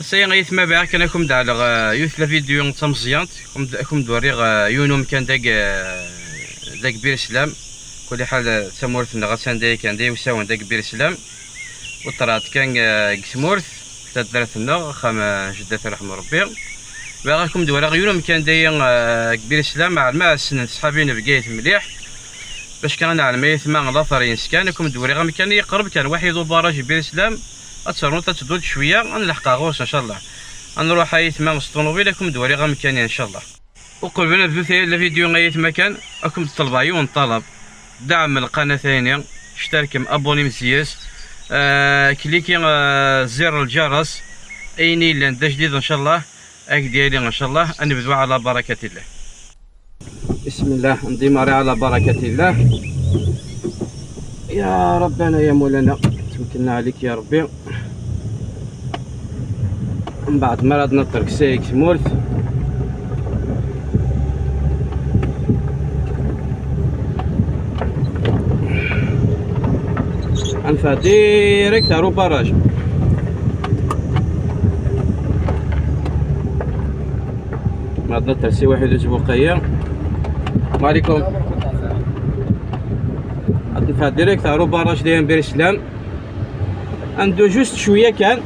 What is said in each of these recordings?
سي غيثما باع كنكم على يوث لا فيديو نتا مزيان كم دوري يونو كان داك بير سلام كل حال تمورثنا غاتان داي كان داي وساون داك بير سلام وطرات كان قسمورث تدرتنا خام جدة رحمه ربي باغاكم دوري يونو كان داي كبير سلام مع الماء السنة صحابين بقيت مليح باش كان على ما يثما لاثرين سكانكم دوري غا كان يقرب كان واحد وبراج بير سلام اتسرون تتدود شويه غنلحقها غوص ان شاء الله غنروح يتما الطوموبيل دواري غا مكاني ان شاء الله. وقبل نبدو الفيديو غايت مكان راكم تطلبوا عيون طلب دعم القناه ثانيه اشترك ابوني مزياس كليكي زر الجرس ايني لان جديد ان شاء الله اك ديالي ان شاء الله نبدو على بركه الله. بسم الله نديماري على بركه الله. يا ربنا يا مولانا توكلنا عليك يا ربي. من بعد ما راد نطرق سايك مورث غنفا ديريكت هارو باراج. ما راد نطرق سي واحد وزبوقية. السلام عليكم. غنفا ديريكت هارو باراج داير بير سلام عنده جوست شويه كان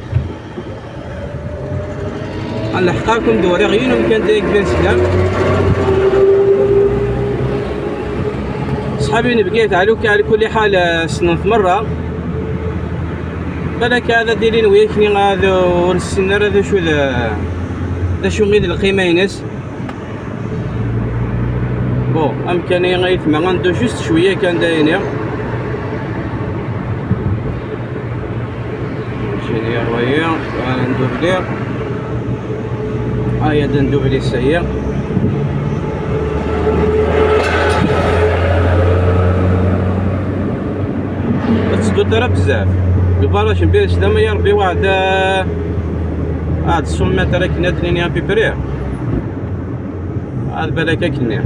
غنلحقاكم دواري غير كان داير بير سلام. صحابي بقيت على كل حال سنة مرة بالك هذا دايرين وياكني هذا والسنار هذا شو ذا شو غير القيمة ينس بون امكانية غيثما عنده جوست شويه كان دايرين شنو هي انا ندوبلي هيا ندوبلي السيء تسدو ترى بزاف الباراج بير سلام يا ربي واحد السمة ترى كنا تنين بيبري هاد بالك كنا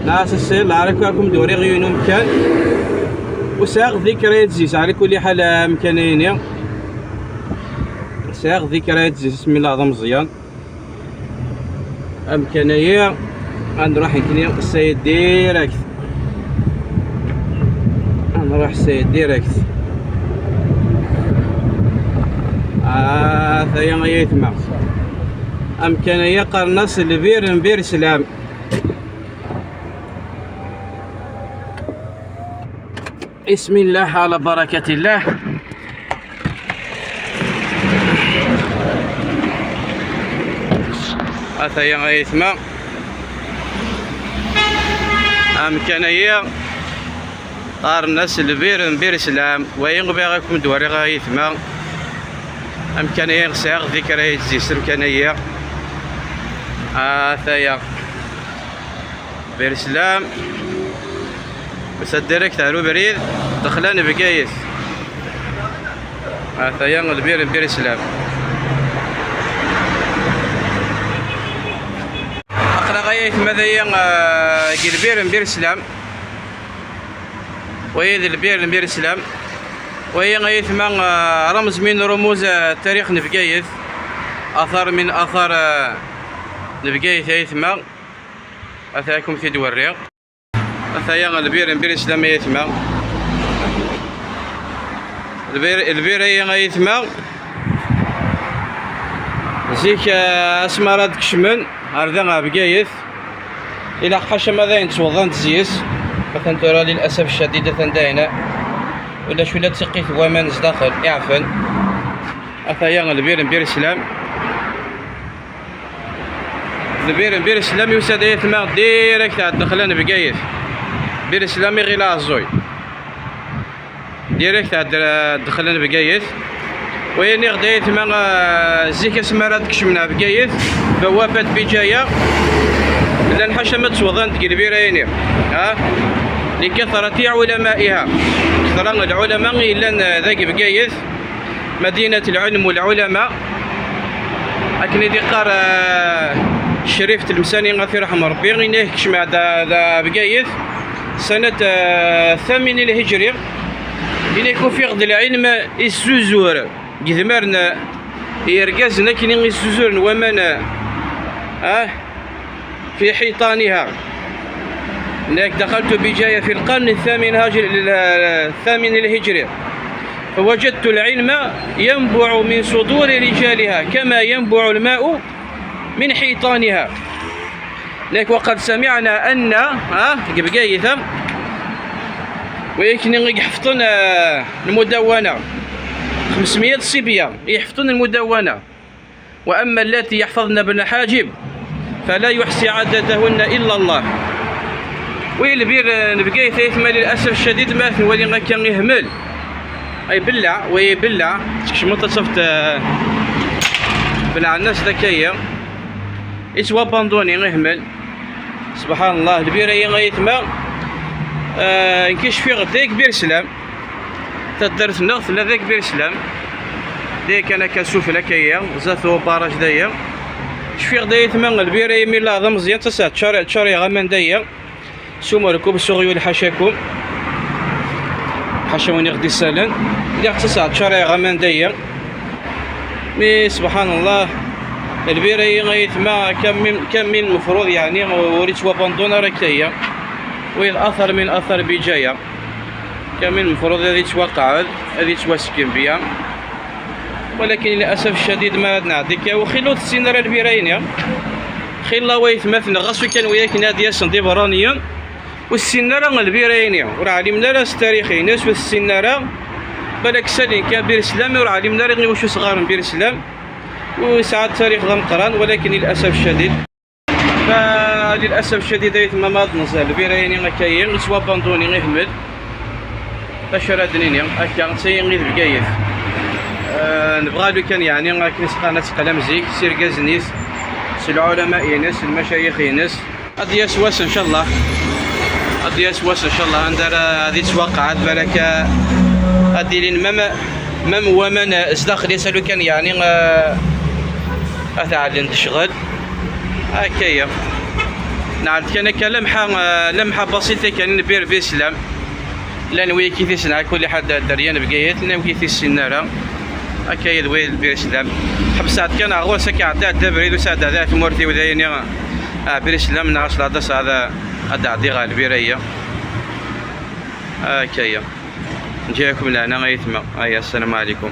ناس السيل عارفكم دوري غيونو مكان وساق ذكريات زيس على كل حال امكانيين ساق ذكريات زيس بسم الله العظيم مزيان امكانيه غنروح نكني السيد ديريكت غنروح السيد ديريكت ثايا غيثما امكانيه قرنص البير بير سلام. بسم الله على بركة الله. أثايا غيثما أمكانية طار الناس البير بير سلام وين باغاكم دواري غيثما أمكانية غساغ ذكريات زيس أمكانية أثايا بير سلام بس ديريكت على بريد دخلان بقايس ثايا البير بير سلام. اقرا غايت ماذا البير بير سلام وهي البير بير سلام وهي غايت ما رمز من رموز التاريخ نبقايث اثار من اثار نبقايث هيثما اثاكم في دوريق ثايا البير بير سلام يثما البير هي غيثما زيك اسمرات كشمن هردا بقايث الى حاشا ماذا ينتوضان تزيس مثلا ترى للاسف الشديد داينا ولا شو لا تسقيت ومان داخل يعفن ثايا البير بير سلام البير بير سلام يوسد يثما ديريكت دخلنا بقايث بير سلامي غير لازوي ديريكت دخلنا بقايث ويني غدايت ما زيك سمارات كشمنا بقايث بوافات بجايه لان حاشا ما تصوضان تقلبي رايني لكثرة علمائها كثر العلماء الا ذاك بقايث مدينة العلم والعلماء اكني ديقار الشريف تلمساني غاثي رحمه ربي غينيه كشمع دا بقايث سنة 8 الهجري إن يكون في غد العلم السوزور جذمرنا يرقزنا كني يسوزرن ومن في حيطانها. هناك دخلت بجاية في القرن الثامن الهجري، فوجدت العلم ينبع من صدور رجالها كما ينبع الماء من حيطانها. لك وقد سمعنا أن بقايثة ويكن يحفظون المدونة 500 صبية يحفظون المدونة، وأما التي يحفظن ابن حاجب فلا يحصي عددهن إلا الله. ويلبير بقايثة يثمى للأسف الشديد ما ولي كان يهمل أي بلع ويبلع شمطة صفت بلع الناس ذكية إسوا باندوني يهمل. سبحان الله البيرة يثمى نكش في غداك بير سلام تدرس نغث لذاك بير سلام ديك أنا كسوف لكيا زاثو باراج دايا شفي غدا يثمى البيرة يمي لا مزيان تسع تشاري غمان دايا سوما ركوب السوغيو لحاشاكم حاشاوني غدي السالن ديك تسع تشاري غمان دايا مي سبحان الله البيرة يثمى كم من المفروض يعني وريت وباندونا ركايا وإذ أثر من أثر بجاية كم المفروض هذه توقع هذه توسكن بها، ولكن للأسف الشديد ما نعطيك وخلوت السيناريو البيرين خلا ويثمثنا غصو كان وياك نادي صندي برانيا والسيناريو البيرين وراه علمنا راس تاريخي ناس والسيناريو بالك سالين كان بير السلام وراه علمنا راه واش صغار بير السلام وساعات تاريخ غنقران، ولكن للأسف الشديد فللأسف الشديد يتم ما نزال البيرين غكاين سوا باندوني غيهمل باش رادنيني هكا نتاين غير بقايف نبغى لو كان يعني كنس قناة قلم زيك سير كازنيس سي العلماء ينس المشايخ ينس هادي يسواس ان شاء الله هادي يسواس ان شاء الله ندار هادي توقعات بالك هادي لين مم ومن ازداخل يسالو كان يعني اتعلم تشغل هكايا نعرف كان لمحة بسيطة كان نبير في السلام لان ويا كيف يسمع كل حد دريان بقيت لان كيف السناره هكايا دوي بير السلام حبسات كان غور سكا عطا دبريد وساد هذا في مورتي ودايني بير السلام ناقص لاص هذا عطي غال بيريه هكايا نجيكم لهنا غيتما السلام عليكم.